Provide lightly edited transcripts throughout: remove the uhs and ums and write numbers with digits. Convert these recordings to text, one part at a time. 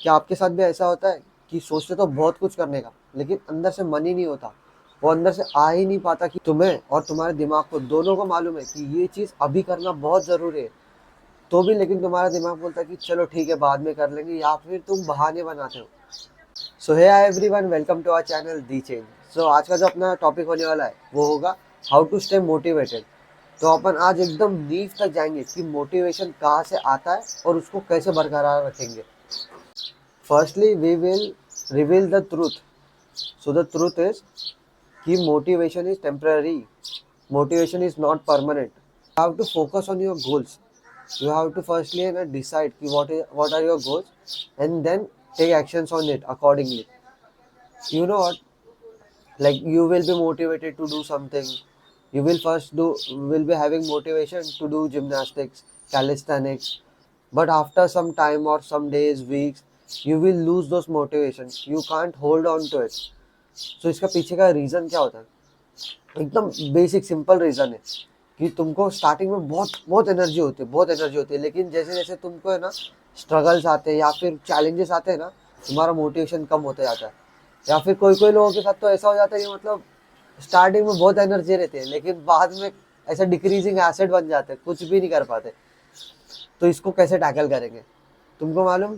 क्या आपके साथ भी ऐसा होता है कि सोचते तो बहुत कुछ करने का, लेकिन अंदर से मन ही नहीं होता, वो अंदर से आ ही नहीं पाता कि तुम्हें और तुम्हारे दिमाग को दोनों को मालूम है कि ये चीज़ अभी करना बहुत ज़रूरी है, तो भी लेकिन तुम्हारा दिमाग बोलता है कि चलो ठीक है बाद में कर लेंगे, या फिर तुम बहाने बनाते हो। So hey hi everyone, welcome to our channel the change. So आज का जो अपना टॉपिक होने वाला है वो होगा हाउ टू स्टे मोटिवेटेड। तो अपन आज एकदम नींव तक जाएंगे कि मोटिवेशन कहाँ से आता है और उसको कैसे बरकरार रखेंगे। Firstly we will reveal the truth. So the truth is कि motivation is temporary, motivation is not permanent. You have to focus on your goals. You have to firstly decide कि what are your goals, and then take actions on it accordingly. You know what, like you will be motivated to do something. You will first do will be having motivation to do gymnastics, calisthenics, but after some time or some days, weeks, you will lose those motivations. You can't hold on to it. So इसका पीछे का reason क्या होता है? एकदम basic simple reason है कि तुमको स्टार्टिंग में बहुत बहुत एनर्जी होती है, बहुत एनर्जी होती है, लेकिन जैसे जैसे तुमको है ना स्ट्रगल्स आते हैं या फिर चैलेंजेस आते हैं ना, तुम्हारा मोटिवेशन कम होता जाता है। या फिर कोई कोई लोगों के साथ तो ऐसा हो जाता है कि मतलब स्टार्टिंग में बहुत एनर्जी रहती है, लेकिन बाद में ऐसा डिक्रीजिंग एसिड बन जाते हैं, कुछ भी नहीं कर पाते। तो इसको कैसे टैकल करेंगे? तुमको मालूम,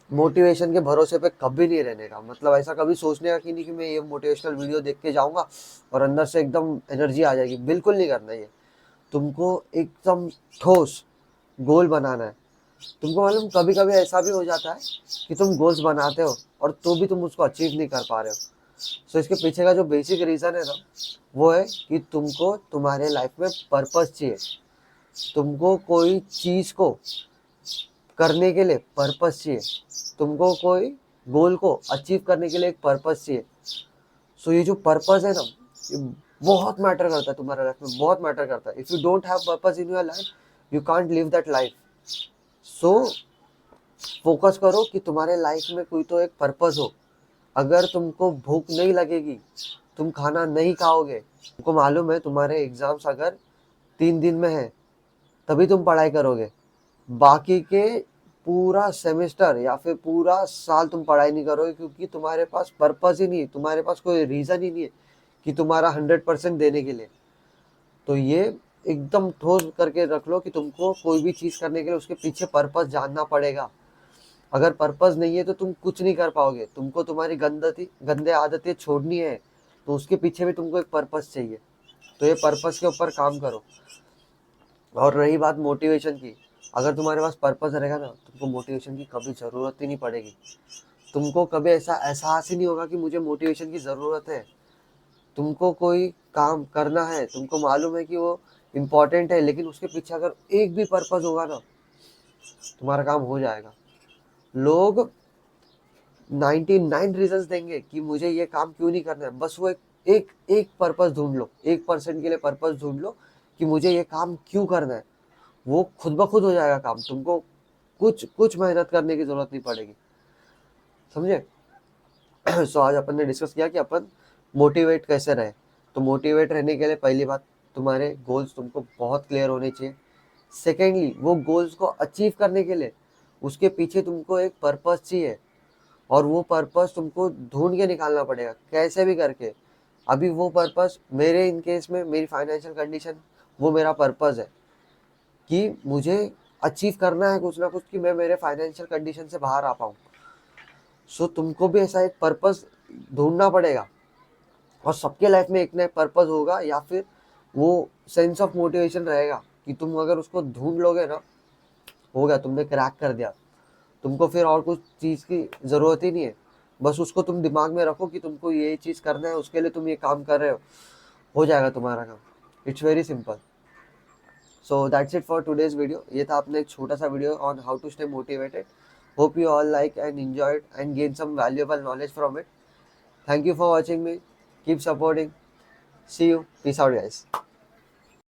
मोटिवेशन के भरोसे पे कभी नहीं रहने का, मतलब ऐसा कभी सोचने का कि नहीं कि मैं ये मोटिवेशनल वीडियो देख के जाऊंगा और अंदर से एकदम एनर्जी आ जाएगी, बिल्कुल नहीं करना ये। तुमको एकदम ठोस गोल बनाना है। तुमको मालूम कभी कभी ऐसा भी हो जाता है कि तुम गोल्स बनाते हो और तो भी तुम उसको अचीव नहीं कर पा रहे हो। सो इसके पीछे का जो बेसिक रीज़न है ना, वो है कि तुमको तुम्हारे लाइफ में पर्पस चाहिए। तुमको कोई चीज़ को करने के लिए पर्पस चाहिए। तुमको कोई गोल को अचीव करने के लिए एक पर्पस चाहिए। सो ये जो पर्पस है ना, ये बहुत मैटर करता है तुम्हारे लाइफ में, बहुत मैटर करता है। If you don't have purpose in your life, you can't live that life. So focus करो कि तुम्हारे लाइफ में कोई तो एक पर्पस हो। अगर तुमको भूख नहीं लगेगी, तुम खाना नहीं खाओगे, तुमको मालूम है तुम्हारे एग्जाम्स अगर 3 दिन में है तभी तुम पढ़ाई करोगे, बाकी के पूरा सेमेस्टर या फिर पूरा साल तुम पढ़ाई नहीं करोगे, क्योंकि तुम्हारे पास पर्पस ही नहीं है, तुम्हारे पास कोई रीज़न ही नहीं है कि तुम्हारा 100% देने के लिए। तो ये एकदम ठोस करके रख लो कि तुमको कोई भी चीज़ करने के लिए उसके पीछे पर्पस जानना पड़ेगा। अगर पर्पस नहीं है तो तुम कुछ नहीं कर पाओगे। तुमको तुम्हारी गंदे आदतें छोड़नी है, तो उसके पीछे भी तुमको एक पर्पस चाहिए। तो ये पर्पस के ऊपर काम करो। और रही बात मोटिवेशन की, अगर तुम्हारे पास पर्पस रहेगा ना, तुमको मोटिवेशन की कभी ज़रूरत ही नहीं पड़ेगी। तुमको कभी ऐसा एहसास ही नहीं होगा कि मुझे मोटिवेशन की ज़रूरत है। तुमको कोई काम करना है, तुमको मालूम है कि वो इम्पोर्टेंट है, लेकिन उसके पीछे अगर एक भी पर्पस होगा ना, तुम्हारा काम हो जाएगा। लोग 99 रीजंस देंगे कि मुझे ये काम क्यों नहीं करना है, बस वो एक पर्पस ढूंढ लो, 1% के लिए पर्पस ढूंढ लो कि मुझे ये काम क्यों करना है। वो खुद ब खुद हो जाएगा काम, तुमको कुछ कुछ मेहनत करने की जरूरत नहीं पड़ेगी। समझे? सो आज अपन ने डिस्कस किया कि अपन मोटिवेट कैसे रहे। तो मोटिवेट रहने के लिए पहली बात, तुम्हारे गोल्स तुमको बहुत क्लियर होने चाहिए। सेकेंडली, वो गोल्स को अचीव करने के लिए उसके पीछे तुमको एक पर्पस चाहिए, और वो पर्पस तुमको ढूंढ के निकालना पड़ेगा कैसे भी करके। अभी वो पर्पस मेरे इन केस में मेरी फाइनेंशियल कंडीशन, वो मेरा पर्पस है कि मुझे अचीव करना है कुछ ना कुछ कि मैं मेरे फाइनेंशियल कंडीशन से बाहर आ पाऊँ। सो तुमको भी ऐसा एक पर्पस ढूंढना पड़ेगा, और सबके लाइफ में एक ना एक पर्पस होगा, या फिर वो सेंस ऑफ मोटिवेशन रहेगा कि तुम अगर उसको ढूंढ लोगे ना, हो गया, तुमने क्रैक कर दिया। तुमको फिर और कुछ चीज़ की ज़रूरत ही नहीं है। बस उसको तुम दिमाग में रखो कि तुमको ये चीज़ करना है, उसके लिए तुम ये काम कर रहे हो जाएगा तुम्हारा काम। It's very simple. So that's it for today's video. ये था अपना एक छोटा सा video on how to stay motivated. Hope you all like and enjoyed and gain some valuable knowledge from it. Thank you for watching me, keep supporting, see you, peace out guys.